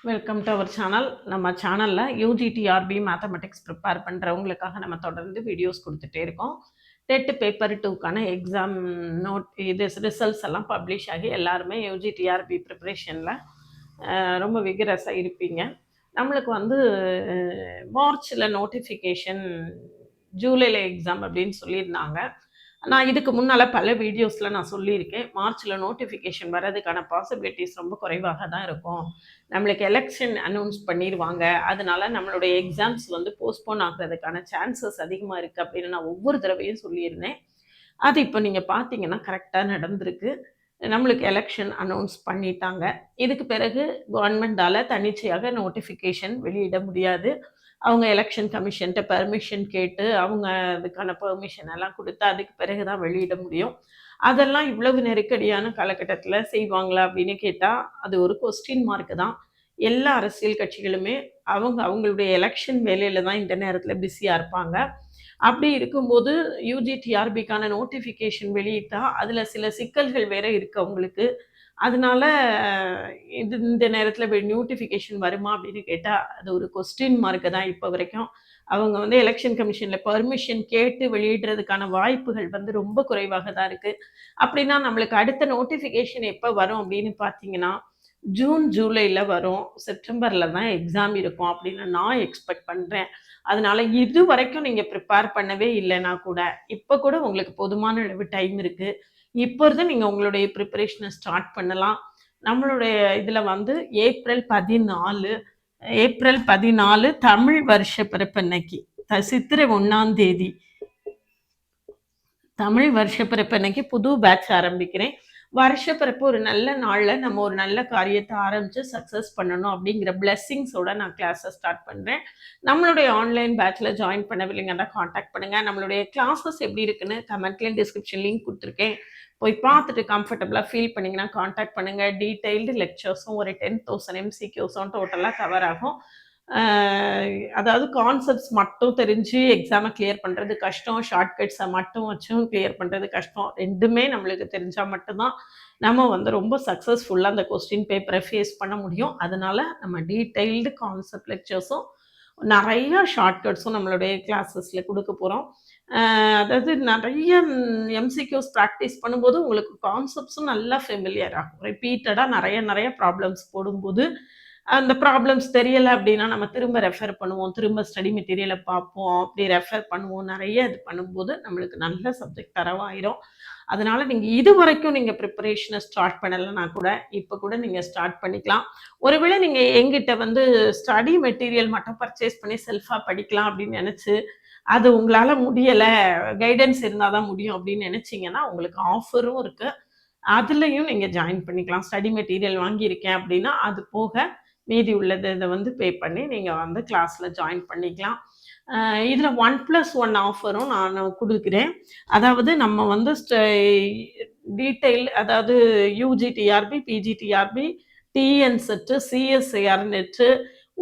Welcome to our channel. நம்ம சேனலில் UGTRB mathematics prepare பண்ணுறவங்களுக்காக நம்ம தொடர்ந்து வீடியோஸ் கொடுத்துட்டே இருக்கோம். டெட் பேப்பர் 2க்கான எக்ஸாம் நோட் இது ரிசல்ட்ஸ் எல்லாம் பப்ளிஷ் ஆகி எல்லாருமே யூஜிடிஆர்பி ப்ரிப்ரேஷனில் ரொம்ப விகரஸாக இருப்பீங்க. நம்மளுக்கு வந்து மார்ச்சில் நோட்டிஃபிகேஷன், ஜூலையில் எக்ஸாம் அப்படின்னு சொல்லியிருந்தாங்க. நான் இதுக்கு முன்னால் பல வீடியோஸில் நான் சொல்லியிருக்கேன், மார்ச்சில் நோட்டிஃபிகேஷன் வர்றதுக்கான பாசிபிலிட்டிஸ் ரொம்ப குறைவாக தான் இருக்கும். நம்மளுக்கு எலெக்ஷன் அனௌன்ஸ் பண்ணிடுவாங்க, அதனால நம்மளுடைய எக்ஸாம்ஸ் வந்து போஸ்ட்போன் ஆகிறதுக்கான சான்சஸ் அதிகமாக இருக்குது அப்படின்னு நான் ஒவ்வொரு தடவையும் சொல்லியிருந்தேன். அது இப்போ நீங்கள் பார்த்தீங்கன்னா கரெக்டாக நடந்திருக்கு. நம்மளுக்கு எலெக்ஷன் அனௌன்ஸ் பண்ணிட்டாங்க. இதுக்கு பிறகு கவர்மெண்டால் தன்னிச்சையாக நோட்டிஃபிகேஷன் வெளியிட முடியாது. அவங்க எலெக்ஷன் கமிஷன்கிட்ட பெர்மிஷன் கேட்டு அவங்க அதுக்கான பெர்மிஷன் எல்லாம் கொடுத்து அதுக்கு பிறகு தான் வெளியிட முடியும். அதெல்லாம் இவ்வளவு நெருக்கடியான காலகட்டத்தில் செய்வாங்களா அப்படின்னு கேட்டால் அது ஒரு கொஸ்டின் மார்க்கு தான். எல்லா அரசியல் கட்சிகளுமே அவங்களுடைய எலெக்ஷன் வேலையில் தான் இந்த நேரத்தில் பிஸியாக இருப்பாங்க. அப்படி இருக்கும்போது யூஜிடிஆர்பிக்கான நோட்டிஃபிகேஷன் வெளியிட்டால் அதில் சில சிக்கல்கள் வேற இருக்குது அவங்களுக்கு. அதனால இந்த நேரத்தில் நோட்டிஃபிகேஷன் வருமா அப்படின்னு கேட்டால் அது ஒரு கொஸ்டின் மார்க்கு தான். இப்போ வரைக்கும் அவங்க வந்து எலெக்ஷன் கமிஷனில் பெர்மிஷன் கேட்டு வெளியிடுறதுக்கான வாய்ப்புகள் வந்து ரொம்ப குறைவாக தான் இருக்குது. அப்படின்னா நம்மளுக்கு அடுத்த நோட்டிஃபிகேஷன் எப்போ வரும் அப்படின்னு பார்த்தீங்கன்னா ஜூன் ஜூலையில் வரும். செப்டம்பரில் தான் எக்ஸாம் இருக்கும் அப்படின்னு நான் எக்ஸ்பெக்ட் பண்ணுறேன். அதனால இது வரைக்கும் நீங்கள் ப்ரிப்பேர் பண்ணவே இல்லைன்னா கூட இப்போ கூட உங்களுக்கு போதுமான அளவு டைம் இருக்குது. இப்போ இருந்து நீங்கள் உங்களுடைய ப்ரிப்பரேஷனை ஸ்டார்ட் பண்ணலாம். நம்மளுடைய இதில் வந்து ஏப்ரல் 14 தமிழ் வருஷ பிறப்பன்னைக்கு, சித்திரை 1ஆம் தேதி தமிழ் வருஷ பிறப்பன்னைக்கு புது பேட்ச் ஆரம்பிக்கிறேன். வருஷ பிறப்பு ஒரு நல்ல நாளில் நம்ம ஒரு நல்ல காரியத்தை ஆரம்பித்து சக்ஸஸ் பண்ணணும் அப்படிங்கிற பிளெஸ்ஸிங்ஸோட நான் கிளாஸை ஸ்டார்ட் பண்ணுறேன். நம்மளுடைய ஆன்லைன் பேட்சில் ஜாயின் பண்ணவில்லைங்கன்னா காண்டாக்ட் பண்ணுங்கள். நம்மளுடைய கிளாஸஸ் எப்படி இருக்குன்னு கமெண்ட்லேயும் டிஸ்கிரிப்ஷன் லிங்க் கொடுத்துருக்கேன், போய் பார்த்துட்டு கம்ஃபர்டபுளாக ஃபீல் பண்ணிங்கன்னா காண்டாக்ட் பண்ணுங்கள். டீட்டெயில்டு லெக்சர்ஸும் ஒரு 10,000 MCQஸும் டோட்டலாக கவர் ஆகும். அதாவது கான்செப்ட்ஸ் மட்டும் தெரிஞ்சு எக்ஸாமை கிளியர் பண்ணுறது கஷ்டம், ஷார்ட்கட்ஸை மட்டும் வச்சும் கிளியர் பண்ணுறது கஷ்டம். ரெண்டுமே நம்மளுக்கு தெரிஞ்சால் மட்டும்தான் நம்ம வந்து ரொம்ப சக்ஸஸ்ஃபுல்லாக அந்த கொஸ்டின் பேப்பரை ஃபேஸ் பண்ண முடியும். அதனால நம்ம டீட்டெயில்டு கான்செப்ட் லெக்சர்ஸும் நிறைய ஷார்ட்கட்ஸும் நம்மளுடைய கிளாஸஸில் கொடுக்க போகிறோம். அதாவது நிறைய MCQs ப்ராக்டிஸ் பண்ணும்போது உங்களுக்கு கான்செப்ட்ஸும் நல்லா ஃபெமிலியர் ஆகும். ரிப்பீட்டடாக நிறைய ப்ராப்ளம்ஸ் போடும்போது அந்த ப்ராப்ளம்ஸ் தெரியலை அப்படின்னா நம்ம திரும்ப ரெஃபர் பண்ணுவோம், திரும்ப ஸ்டடி மெட்டீரியலை பார்ப்போம், அப்படி ரெஃபர் பண்ணுவோம். நிறைய இது பண்ணும்போது நம்மளுக்கு நல்ல சப்ஜெக்ட் தரவாயிரும். அதனால நீங்கள் இது வரைக்கும் நீங்கள் ப்ரிப்பரேஷனை ஸ்டார்ட் பண்ணலைன்னா கூட இப்போ கூட நீங்கள் ஸ்டார்ட் பண்ணிக்கலாம். ஒருவேளை நீங்கள் எங்கிட்ட வந்து ஸ்டடி மெட்டீரியல் மட்டும் பர்ச்சேஸ் பண்ணி செல்ஃபாக படிக்கலாம் அப்படின்னு நினச்சி அது உங்களால் முடியலை, கைடன்ஸ் இருந்தால் தான் முடியும் அப்படின்னு நினச்சிங்கன்னா உங்களுக்கு ஆஃபரும் இருக்குது. அதுலேயும் நீங்கள் ஜாயின் பண்ணிக்கலாம். ஸ்டடி மெட்டீரியல் வாங்கியிருக்கேன் அப்படின்னா அது போக மீதி உள்ளது இதை வந்து பே பண்ணி நீங்கள் வந்து கிளாஸில் ஜாயின் பண்ணிக்கலாம். இதில் 1+1 ஆஃபரும் நான் கொடுக்குறேன். அதாவது நம்ம வந்து டீட்டெயில், அதாவது யூஜிடிஆர்பி, பிஜிடிஆர்பி, டிஎன்செட்டு, சிஎஸ்ஐஆர் நெட்டு,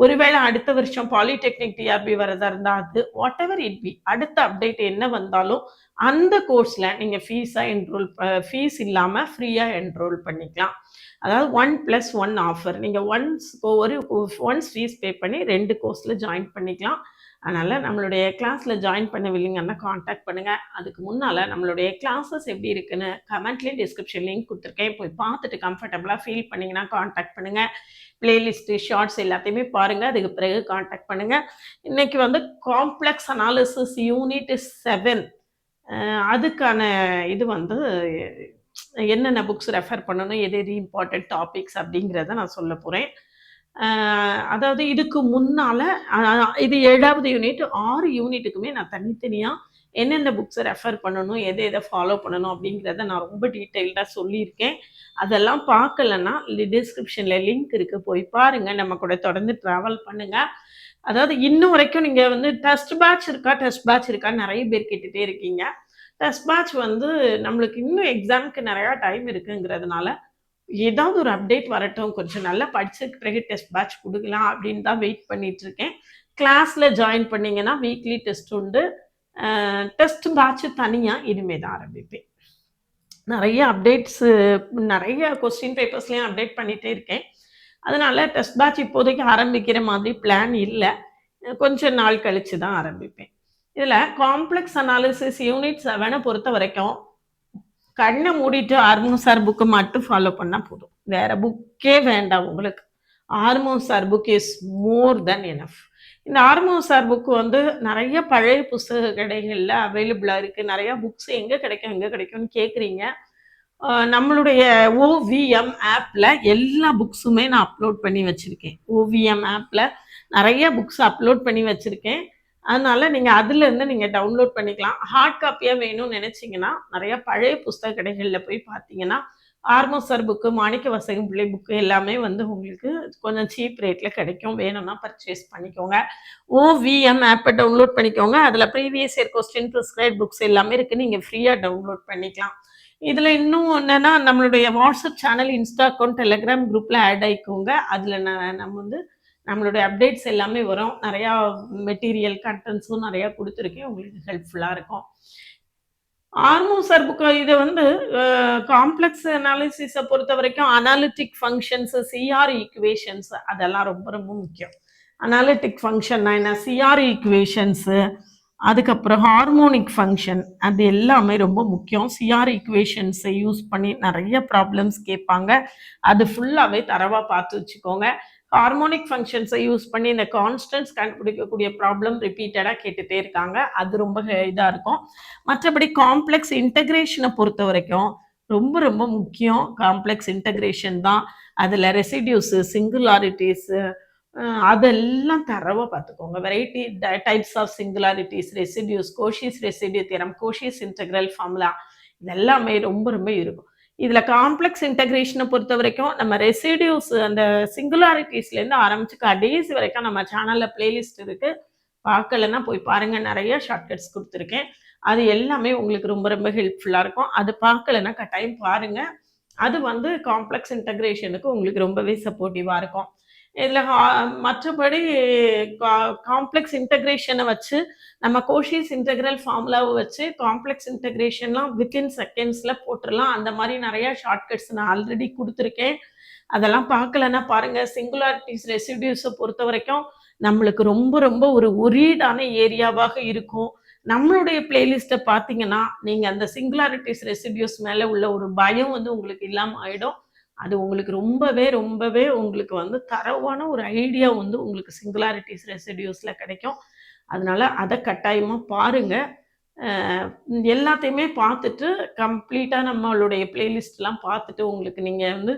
ஒருவேளை அடுத்த வருஷம் பாலிடெக்னிக் டிஆர்பி வரதா இருந்தால் அது வாட் எவர் இட் பி, அடுத்த அப்டேட் என்ன வந்தாலும் அந்த கோர்ஸில் நீங்கள் ஃபீஸ் இல்லாமல் ஃப்ரீயாக என்ரோல் பண்ணிக்கலாம். அதாவது 1+1 ஆஃபர். நீங்கள் ஒன்ஸ் ஃபீஸ் பே பண்ணி 2 கோர்ஸில் ஜாயின் பண்ணிக்கலாம். அதனால் நம்மளுடைய கிளாஸில் ஜாயின் பண்ணவில்லைங்கன்னா காண்டாக்ட் பண்ணுங்கள். அதுக்கு முன்னால் நம்மளுடைய கிளாஸஸ் எப்படி இருக்குன்னு கமெண்ட்லேயும் டிஸ்கிரிப்ஷன் லிங்க் கொடுத்துருக்கேன், போய் பார்த்துட்டு கம்ஃபர்டபுளாக ஃபீல் பண்ணிங்கன்னா காண்டாக்ட் பண்ணுங்கள். பிளேலிஸ்ட்டு, ஷார்ட்ஸ் எல்லாத்தையுமே பாருங்கள், அதுக்கு பிறகு காண்டாக்ட் பண்ணுங்கள். இன்றைக்கி வந்து காம்ப்ளெக்ஸ் அனாலிசிஸ் யூனிட் 7 அதுக்கான இது வந்து என்னென்ன புக்ஸ் ரெஃபர் பண்ணணும், எது இம்பார்ட்டன்ட் டாபிக்ஸ் அப்படிங்கிறத நான் சொல்ல போகிறேன். அதாவது இதுக்கு முன்னால் இது 7வது யூனிட், 6 யூனிட்டுக்குமே நான் தனித்தனியாக என்னென்ன புக்ஸை ரெஃபர் பண்ணணும், எதை ஃபாலோ பண்ணணும் அப்படிங்கிறத நான் ரொம்ப டீட்டெயில்டாக சொல்லியிருக்கேன். அதெல்லாம் பார்க்கலன்னா டிஸ்கிரிப்ஷனில் லிங்க் இருக்குது, போய் பாருங்கள். நம்ம கூட தொடர்ந்து ட்ராவல் பண்ணுங்கள். அதாவது இன்னும் வரைக்கும் நீங்கள் வந்து டெஸ்ட் பேட்ச் இருக்கான்னு நிறைய பேர் கேட்டுகிட்டே இருக்கீங்க. டெஸ்ட் பேட்ச் வந்து நம்மளுக்கு இன்னும் எக்ஸாமுக்கு நிறையா டைம் இருக்குங்கிறதுனால ஏதாவது ஒரு அப்டேட் வரட்டும், கொஞ்சம் நல்லா படிச்சதுக்கு பிறகு டெஸ்ட் பேட்ச் கொடுக்கலாம் அப்படின்னு தான் வெயிட் பண்ணிகிட்ருக்கேன். கிளாஸில் ஜாயின் பண்ணிங்கன்னா வீக்லி டெஸ்ட் உண்டு. டெஸ்ட் பேட்ச்சு தனியாக இனிமேல் தான் ஆரம்பிப்பேன். நிறைய அப்டேட்ஸு, நிறைய கொஸ்டின் பேப்பர்ஸ்லேயும் அப்டேட் பண்ணிகிட்டே இருக்கேன். அதனால டெஸ்ட் பேட்ச் இப்போதைக்கு ஆரம்பிக்கிற மாதிரி பிளான் இல்ல. கொஞ்ச நாள் கழிச்சு தான் ஆரம்பிப்பேன். இதுல காம்ப்ளெக்ஸ் அனாலிசிஸ் யூனிட் 7 பொறுத்தவரைக்கும், கண்ண மூடிட்டு ஹார்மோன் சார் புக்க மட்டும் ஃபாலோ பண்ணா போதும். வேற புக்கே வேண்டாம் உங்களுக்கு. Hormone sir book is more then enough. இந்த ஹார்மோன் சார் புக் வந்து நெறைய பழைய புஸ்தக கடைகள்ல அவைலபிளா இருக்கு. நெறைய புக்ஸ் எங்க கிடைக்கும், எங்க கிடைக்கும்னு கேட்குறீங்க. நம்மளுடைய ஓவிஎம் ஆப்ல எல்லா புக்ஸுமே நான் அப்லோட் பண்ணி வச்சிருக்கேன். ஓவிஎம் ஆப்ல நெறைய புக்ஸ் அப்லோட் பண்ணி வச்சிருக்கேன். அதனால நீங்க அதுலேருந்து நீங்க டவுன்லோட் பண்ணிக்கலாம். ஹார்ட் காப்பியா வேணும்னு நினைச்சீங்கன்னா, நெறைய பழைய புஸ்தக கடைகள்ல போய் பார்த்தீங்கன்னா, ஆர்மோசர் புக்கு, மாணிக்கவாசகம் பிள்ளை புக்கு எல்லாமே வந்து உங்களுக்கு கொஞ்சம் சீப் ரேட்ல கிடைக்கும். வேணும்னா பர்ச்சேஸ் பண்ணிக்கோங்க. ஓவிஎம் ஆப்பை டவுன்லோட் பண்ணிக்கோங்க. அதில் previous year question prescribed books எல்லாமே இருக்குது. நீங்கள் ஃப்ரீயாக டவுன்லோட் பண்ணிக்கலாம். இதில் இன்னும் என்னென்னா, நம்மளுடைய WhatsApp channel, Insta account, Telegram குரூப்பில் ஆட் ஆகிக்கோங்க. அதில் நம்ம வந்து நம்மளுடைய அப்டேட்ஸ் எல்லாமே வரும். நிறையா மெட்டீரியல் கண்டென்ட்ஸும் நிறையா கொடுத்துருக்கேன். உங்களுக்கு ஹெல்ப்ஃபுல்லாக இருக்கும். ஆர்மோசர் புக்கு இது வந்து காம்ப்ளெக்ஸ் அனாலிசிஸை பொறுத்த வரைக்கும் அனாலிட்டிக் ஃபங்க்ஷன்ஸு, சிஆர் ஈக்குவேஷன்ஸ் அதெல்லாம் ரொம்ப ரொம்ப முக்கியம். அனாலிட்டிக் ஃபங்க்ஷன்னா என்ன, சிஆர் ஈக்குவேஷன்ஸு, அதுக்கப்புறம் ஹார்மோனிக் ஃபங்க்ஷன், அது எல்லாமே ரொம்ப முக்கியம். சிஆர் ஈக்குவேஷன்ஸை யூஸ் பண்ணி நிறைய ப்ராப்ளம்ஸ் கேட்பாங்க. அது ஃபுல்லாகவே தரவாக பார்த்து வச்சுக்கோங்க. ஹார்மோனிக் ஃபங்க்ஷன்ஸை யூஸ் பண்ணி இந்த கான்ஸ்டன்ட்ஸ் கண்டுபிடிக்கக்கூடிய ப்ராப்ளம் ரிப்பீட்டடாக கேட்டுகிட்டே இருக்காங்க. அது ரொம்ப இதாக இருக்கும். மற்றபடி காம்ப்ளெக்ஸ் இன்டகிரேஷனை பொறுத்த வரைக்கும் ரொம்ப ரொம்ப முக்கியம். காம்ப்ளெக்ஸ் இன்டகிரேஷன் தான். அதில் ரெசிடியூஸு, சிங்குலாரிட்டிஸு, அதெல்லாம் தரவாக பார்த்துக்கோங்க. Variety types of singularities, residues, Cauchy's residue theorem, Cauchy's integral formula, இதெல்லாமே ரொம்ப ரொம்ப இருக்கும். இதில் காம்ப்ளெக்ஸ் இன்டகிரேஷனை பொறுத்த வரைக்கும் நம்ம ரெசிடியூஸ் அந்த சிங்குலாரிட்டிஸ்லேருந்து ஆரம்பிச்சு கடைசி வரைக்கும் நம்ம சேனலில் பிளேலிஸ்ட் இருக்குது. பார்க்கலன்னா போய் பாருங்கள். நிறைய ஷார்ட்கட்ஸ் கொடுத்துருக்கேன். அது எல்லாமே உங்களுக்கு ரொம்ப ரொம்ப ஹெல்ப்ஃபுல்லாக இருக்கும். அது பார்க்கலன்னா கட்டாயம் பாருங்கள். அது வந்து காம்ப்ளெக்ஸ் இன்டகிரேஷனுக்கு உங்களுக்கு ரொம்பவே சப்போர்ட்டிவாக இருக்கும். இதில் மற்றபடி காம்ப்ளெக்ஸ் இன்டகிரேஷனை வச்சு நம்ம கோஷிஸ் இன்டெக்ரல் ஃபார்முலாவை வச்சு காம்ப்ளெக்ஸ் இன்டகிரேஷன்லாம் வித்தின் செகண்ட்ஸில் போட்டுடலாம். அந்த மாதிரி நிறையா ஷார்ட்கட்ஸ் நான் ஆல்ரெடி கொடுத்துருக்கேன். அதெல்லாம் பார்க்கலன்னா பாருங்கள். சிங்குலாரிட்டிஸ், ரெசிடியூஸை பொறுத்த வரைக்கும் நம்மளுக்கு ரொம்ப ரொம்ப ஒரு ஒரீடான ஏரியாவாக இருக்கும். நம்மளுடைய பிளேலிஸ்ட்டை பார்த்தீங்கன்னா நீங்கள் அந்த சிங்குலாரிட்டிஸ், ரெசிடியூஸ் மேலே உள்ள ஒரு பயம் வந்து உங்களுக்கு இல்லாமல் ஆகிடும். அது உங்களுக்கு ரொம்பவே ரொம்பவே உங்களுக்கு வந்து தரவான ஒரு ஐடியா வந்து உங்களுக்கு சிங்குலாரிட்டிஸ், ரெசிடியூஸில் கிடைக்கும். அதனால அதை கட்டாயமாக பாருங்கள். எல்லாத்தையுமே பார்த்துட்டு கம்ப்ளீட்டாக நம்மளுடைய பிளேலிஸ்ட்லாம் பார்த்துட்டு உங்களுக்கு நீங்கள் வந்து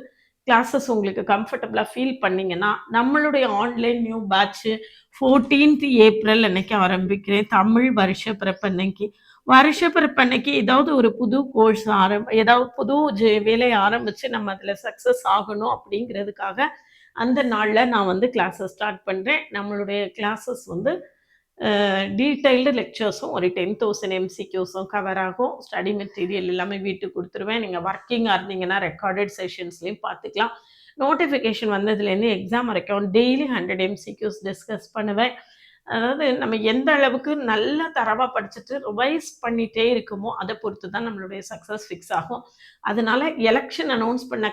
கிளாஸஸ் உங்களுக்கு கம்ஃபர்டபுளாக ஃபீல் பண்ணிங்கன்னா, நம்மளுடைய online new patch 14th April அன்னைக்கு ஆரம்பிக்கிறேன். தமிழ் வருஷ பிறப்பு அன்னைக்கு. வருஷ பிறப்பு அன்னைக்கு ஏதாவது ஒரு புது கோர்ஸ் ஏதாவது புது வேலையை ஆரம்பித்து நம்ம அதில் சக்ஸஸ் ஆகணும் அப்படிங்கிறதுக்காக அந்த நாளில் நான் வந்து கிளாஸஸ் ஸ்டார்ட் பண்ணுறேன். நம்மளுடைய கிளாஸஸ் வந்து டீட்டெயில்டு லெக்சர்ஸும் ஒரு 10,000 எம்சிக்யூஸும் கவர் ஆகும். ஸ்டடி மெட்டீரியல் எல்லாமே வீட்டுக்கு கொடுத்துருவேன். நீங்கள் ஒர்க்கிங்காக இருந்தீங்கன்னா ரெக்கார்டட் செஷன்ஸ்லேயும் பார்த்துக்கலாம். நோட்டிஃபிகேஷன் வந்ததுலேருந்து எக்ஸாம் வரைக்கும் டெய்லி 100 எம்சிக்யூஸ் டிஸ்கஸ் பண்ணுவேன். அதாவது நம்ம எந்த அளவுக்கு நல்லா தரவாக படிச்சுட்டு ரிவைஸ் பண்ணிகிட்டே இருக்குமோ அதை பொறுத்து தான் நம்மளுடைய சக்ஸஸ் ஃபிக்ஸ் ஆகும். அதனால எலெக்ஷன் அனௌன்ஸ் பண்ண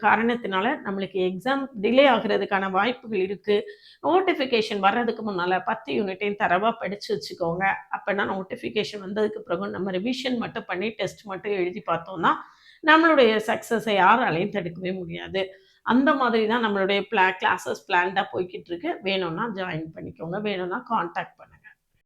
காரணத்தினால நம்மளுக்கு எக்ஸாம் டிலே ஆகிறதுக்கான வாய்ப்புகள் இருக்குது. நோட்டிஃபிகேஷன் வர்றதுக்கு முன்னால் 10 யூனிட்டையும் தரவாக படித்து வச்சுக்கோங்க. அப்போனா நோட்டிஃபிகேஷன் வந்ததுக்கு பிறகு நம்ம ரிவிஷன் மட்டும் பண்ணி டெஸ்ட் மட்டும் எழுதி பார்த்தோம்னா நம்மளுடைய சக்ஸஸை யாராலையும் தடுக்கவே முடியாது. அந்த மாதிரி தான் நம்மளுடைய கிளாஸஸ் பிளான்டாக போய்கிட்டு இருக்கு. வேணும்னா ஜாயின் பண்ணிக்கோங்க. வேணும்னா காண்டாக்ட் பண்ணுங்கள்.